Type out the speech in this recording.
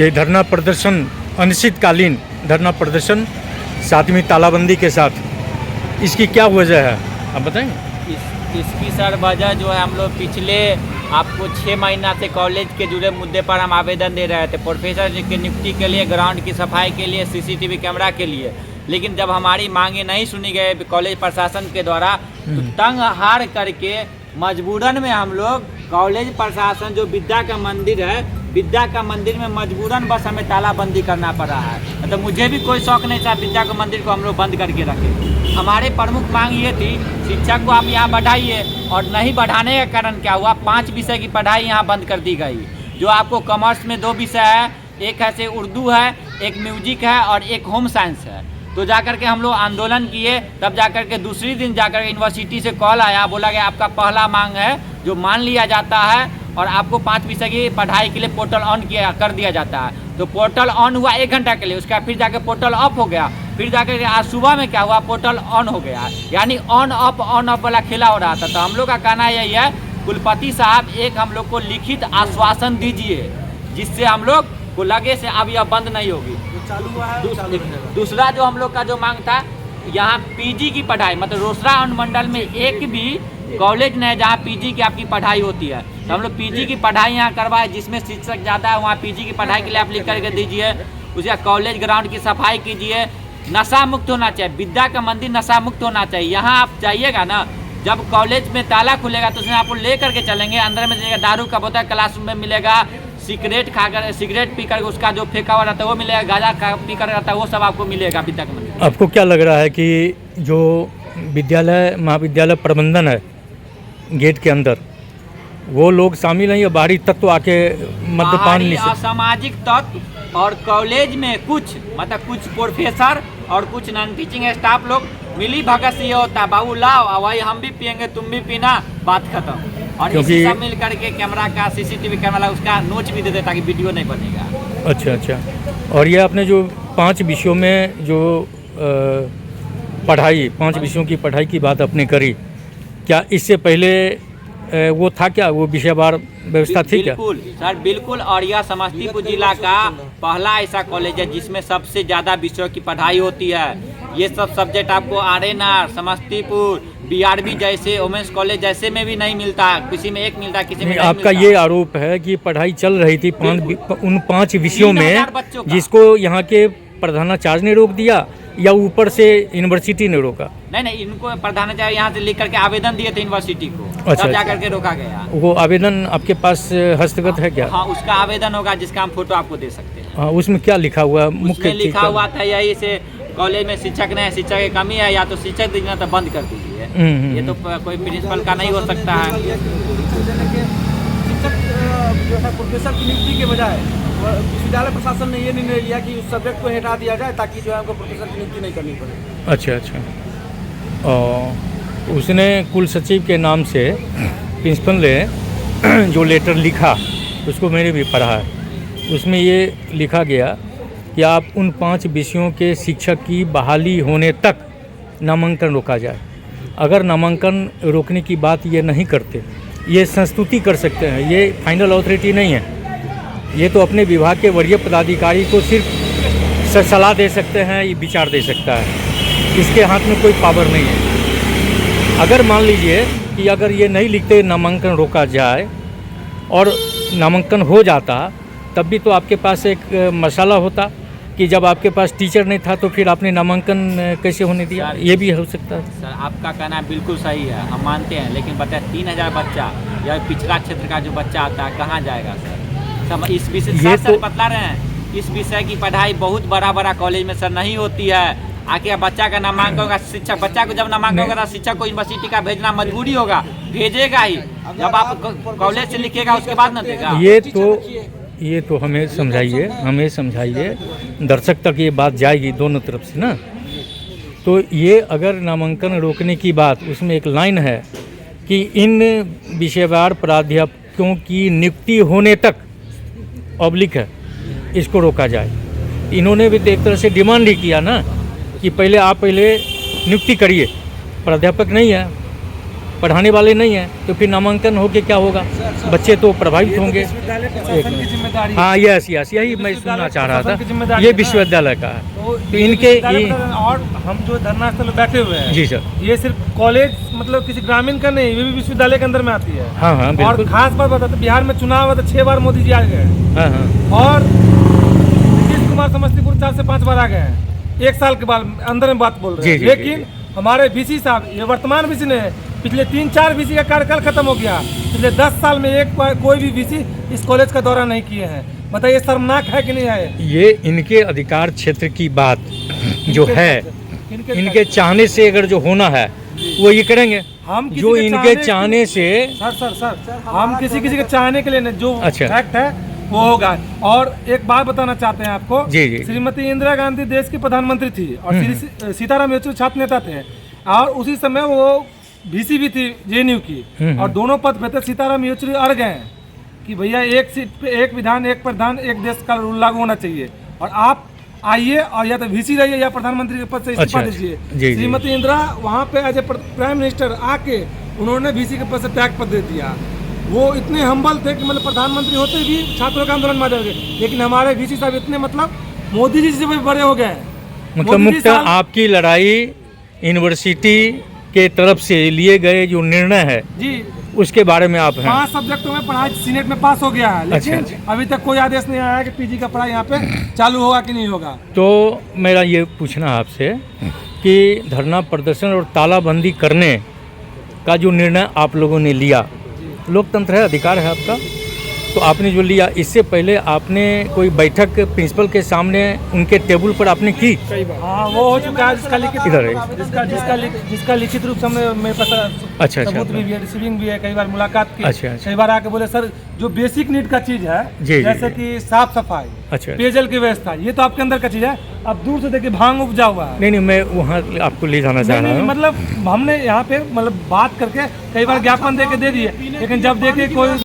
ये धरना प्रदर्शन अनिश्चितकालीन धरना प्रदर्शन 7वीं तालाबंदी के साथ, इसकी क्या वजह है आप बताएंगे? इसकी सर वजह जो है, हम लोग पिछले आपको 6 महीना से कॉलेज के जुड़े मुद्दे पर हम आवेदन दे रहे थे, प्रोफेसर की नियुक्ति के लिए, ग्राउंड की सफाई के लिए, सीसीटीवी कैमरा के लिए। लेकिन जब हमारी मांगे नहीं सुनी गए कॉलेज प्रशासन के द्वारा, तो तंग हार करके मजबूरन में हम लोग कॉलेज प्रशासन जो विद्या का मंदिर है, विद्या का मंदिर में मजबूरन बस हमें तालाबंदी करना पड़ा है। तो मुझे भी कोई शौक नहीं था विद्या के मंदिर को हम लोग बंद करके रखें। हमारे प्रमुख मांग ये थी, शिक्षा को आप यहाँ बढ़ाइए, और नहीं बढ़ाने का कारण क्या हुआ, 5 विषय की पढ़ाई यहाँ बंद कर दी गई। जो आपको कॉमर्स में 2 विषय है, एक है से उर्दू है, एक म्यूजिक है और एक होम साइंस है। तो जाकर के हम लोग आंदोलन किए, तब जाकर के दूसरी दिन जाकर के यूनिवर्सिटी से कॉल आया, बोला गया आपका पहला मांग है जो मान लिया जाता है और आपको 5 विषय की पढ़ाई के लिए पोर्टल ऑन कर दिया जाता है। तो पोर्टल ऑन हुआ 1 घंटा के लिए, उसका फिर जाकर पोर्टल ऑफ हो गया। फिर जाकर आज सुबह में क्या हुआ, पोर्टल ऑन हो गया। यानी ऑन ऑफ वाला खेला हो रहा था। तो हम लोग का कहना यही है, कुलपति साहब एक हम लोग को लिखित आश्वासन दीजिए, जिससे हम लोग को लगे से अब यह बंद नहीं होगी। दूसरा जो हम लोग का जो मांग था, यहाँ पीजी की पढ़ाई, मतलब रोसड़ा अनुमंडल में एक भी कॉलेज नहीं जहाँ पीजी की आपकी पढ़ाई होती है। तो हम लोग पीजी की पढ़ाई यहाँ करवाए, जिसमें शिक्षक ज़्यादा है वहाँ पीजी की पढ़ाई के लिए आप लिख करके दीजिए। उसका कॉलेज ग्राउंड की सफाई कीजिए। नशा मुक्त होना चाहिए, विद्या का मंदिर नशा मुक्त होना चाहिए। यहाँ आप जाइएगा ना, जब कॉलेज में ताला खुलेगा तो उसमें आपको ले करके चलेंगे, अंदर में जाइएगा, दारू का बोतल क्लासरूम में मिलेगा, सिगरेट खाकर, सिगरेट पी कर उसका जो फेंका हुआ रहता है वो मिलेगा, गांजा पी कर रहता है वो सब आपको मिलेगा विद्या के मंदिर। आपको क्या लग रहा है कि जो विद्यालय महाविद्यालय प्रबंधन है गेट के अंदर, वो लोग शामिल हैं या बाहरी तत्व आके मद्यपान असामाजिक तत्व, और कॉलेज में कुछ प्रोफेसर और कुछ नॉन टीचिंग स्टाफ लोग मिली भगत से ये होता है, बाबू लाओ भाई हम भी पियेंगे तुम भी पीना, बात खत्म। और इसी सब मिल करके कैमरा का, सीसीटीवी कैमरा उसका नोच भी दे देता कि वीडियो नहीं बनेगा। अच्छा। और ये आपने जो 5 विषयों में जो पढ़ाई, 5 विषयों की पढ़ाई की बात आपने करी, क्या इससे पहले वो था क्या, वो विषयवार व्यवस्था थी क्या? बिल्कुल सर, बिल्कुल। और यह समस्तीपुर जिला का पहला ऐसा कॉलेज है जिसमें सबसे ज़्यादा विषयों की पढ़ाई होती है। ये सब सब्जेक्ट आपको आरएनआर, समस्तीपुर, बीआरबी जैसे वुमेन्स कॉलेज जैसे में भी नहीं मिलता, किसी में एक मिलता, किसी में नहीं आपका मिलता। ये आरोप है कि पढ़ाई चल रही थी उन 5 विषयों में, जिसको यहाँ के प्रधानाचार्य ने रोक दिया या ऊपर से यूनिवर्सिटी ने रोका? नहीं, इनको प्रधानाचार्य यहाँ से लिख करके आवेदन दिए थे यूनिवर्सिटी को, तब जा करके रोका गया। वो आवेदन आपके पास हस्तगत है क्या? हाँ, उसका आवेदन होगा जिसका हम फोटो आपको दे सकते हैं। हाँ, उसमें क्या लिखा हुआ? मुख्य लिखा हुआ था यही से, कॉलेज में शिक्षक नहीं, शिक्षक की कमी है, या तो शिक्षक दीजिए तो बंद कर दीजिए। ये तो कोई प्रिंसिपल का नहीं हो सकता है। शिक्षक जो है प्रोफेसर की नियुक्ति के बजाय विश्वविद्यालय प्रशासन ने ये निर्णय लिया कि उस सब्जेक्ट को हटा दिया जाए, ताकि जो है उनको प्रोफेसर की नियुक्ति नहीं करनी पड़े। अच्छा। और उसने कुल सचिव के नाम से प्रिंसिपल ने जो लेटर लिखा, उसको मैंने भी पढ़ा है। उसमें ये लिखा गया कि आप उन 5 विषयों के शिक्षक की बहाली होने तक नामांकन रोका जाए। अगर नामांकन रोकने की बात ये नहीं करते, ये संस्तुति कर सकते हैं, ये फाइनल अथॉरिटी नहीं है। ये तो अपने विभाग के वरीय पदाधिकारी को सिर्फ सलाह दे सकते हैं, ये विचार दे सकता है, इसके हाथ में कोई पावर नहीं है। अगर मान लीजिए कि अगर ये नहीं लिखते नामांकन रोका जाए और नामांकन हो जाता, तब भी तो आपके पास एक मसाला होता कि जब आपके पास टीचर नहीं था तो फिर आपने नामांकन कैसे होने दिया? ये भी हो सकता है। सर, आपका कहना बिल्कुल सही है, हम मानते हैं, लेकिन बताए 3000 बच्चा या पिछड़ा क्षेत्र का जो बच्चा आता है कहाँ जाएगा सर? इस विषय सर बता रहे हैं, इस विषय की पढ़ाई बहुत बड़ा कॉलेज में सर नहीं होती है। आके बच्चा का नामांकन होगा, शिक्षक बच्चा को जब नामांकन होगा, शिक्षक को यूनिवर्सिटी का भेजना मजबूरी होगा, भेजेगा ही। जब आप कॉलेज से लिखेगा उसके बाद न देगा। ये तो हमें समझाइए, दर्शक तक ये बात जाएगी दोनों तरफ से ना। तो ये अगर नामांकन रोकने की बात, उसमें एक लाइन है कि इन विषयवार प्राध्यापकों की नियुक्ति होने तक ऑब्लिक है, इसको रोका जाए। इन्होंने भी एक तरह से डिमांड ही किया ना कि पहले नियुक्ति करिए, प्राध्यापक नहीं है पढ़ाने वाले नहीं हैं, तो फिर नामांकन हो के क्या होगा? बच्चे तो प्रभावित होंगे। विश्वविद्यालय प्रशासन की जिम्मेदारी है। हाँ, यस यस, यही मैं सुनना चाह रहा प्रशासन की था। जिम्मेदारी ये है ना। विश्वविद्यालय का है, तो इनके और हम जो धरना स्थल पे बैठे हुए हैं, जी सर, ये सिर्फ कॉलेज मतलब किसी ग्रामीण का नहीं, ये भी विश्वविद्यालय के अंदर में आती है। हाँ हाँ और बिल्कुल, खास बात बताते, बिहार में चुनाव हुआ तो 6 बार मोदी जी आ गए हैं हाँ हाँ और नीतीश कुमार समस्तीपुर 4 से 5 बार आ गए हैं, 1 साल के बाद अंदर में बात बोल रहे हैं। जी, जी, लेकिन हमारे वीसी साहब, ये वर्तमान वीसी ने पिछले 3-4 वीसी का कार्यकाल खत्म हो गया, पिछले 10 साल में एक बार कोई भी वीसी इस कॉलेज का दौरा नहीं किए हैं। बताइए शर्मनाक है कि नहीं है? ये इनके अधिकार क्षेत्र की बात जो है, इनके चाहने से अगर जो होना है वो ये करेंगे। हम किसी जो के इनके चाहने से, सर हम किसी के चाहने के लिए नहीं, जो अच्छा। फैक्ट है वो होगा। और एक बात बताना चाहते हैं आपको, जी, जी। श्रीमती इंदिरा गांधी देश की प्रधानमंत्री थी और श्री सीताराम येचुरी छात्र नेता थे, और उसी समय वो वीसी भी थी जेएनयू की, और दोनों पद पे थे। सीताराम येचुरी अड़ गए कि भैया एक सीट पे एक विधान, एक प्रधान, एक देश का रूल लागू होना चाहिए, और आप आइए और या तो वीसी रहिए या प्रधानमंत्री के पद से इस्तीफा अच्छा, दीजिए। जी। श्रीमती इंदिरा वहाँ पे एज ए प्राइम मिनिस्टर आके उन्होंने वीसी के पद से त्याग पद दे दिया। वो इतने हम्बल थे कि मतलब प्रधानमंत्री होते भी छात्रों का आंदोलन में आ जाएंगे, लेकिन हमारे वीसी साहब इतने मतलब मोदी जी से भी बड़े हो गए हैं। मतलब मोदी जी मुक्त साहब- आपकी लड़ाई यूनिवर्सिटी के तरफ से लिए गए जो निर्णय है जी, उसके बारे में आप हैं। 5 सब्जेक्टों में पढ़ाई सीनेट में पास हो गया है, लेकिन अच्छा। अभी तक कोई आदेश नहीं आया कि पीजी का पढ़ाई यहाँ पे चालू होगा कि नहीं होगा। तो मेरा ये पूछना आपसे कि धरना प्रदर्शन और तालाबंदी करने का जो निर्णय आप लोगों ने लिया, लोकतंत्र है, अधिकार है आपका, तो आपने जो लिया, इससे पहले आपने कोई बैठक प्रिंसिपल के सामने उनके टेबल पर आपने की? हाँ, वो हो चुका है, जिसका लिखित इधर है। जिसका लिखित रूप से हमने मेरे पास अच्छा, सबूत अच्छा। भी है, रिसीविंग भी है, कई बार मुलाकात की। अच्छा, अच्छा। कई बार आके बोले सर जो बेसिक नीड का चीज है, जी, जैसे जी। कि साफ सफाई, अच्छा। पेयजल की व्यवस्था, ये तो आपके अंदर का चीज है। अब दूर से देखिए भांग उपजा हुआ है। नहीं, मैं वहाँ आपको ले जाना चाह नहीं, रहा नहीं, हूँ। मतलब हमने यहाँ पे मतलब बात करके कई बार ज्ञापन दे के दे दिए, लेकिन जब देखे कोई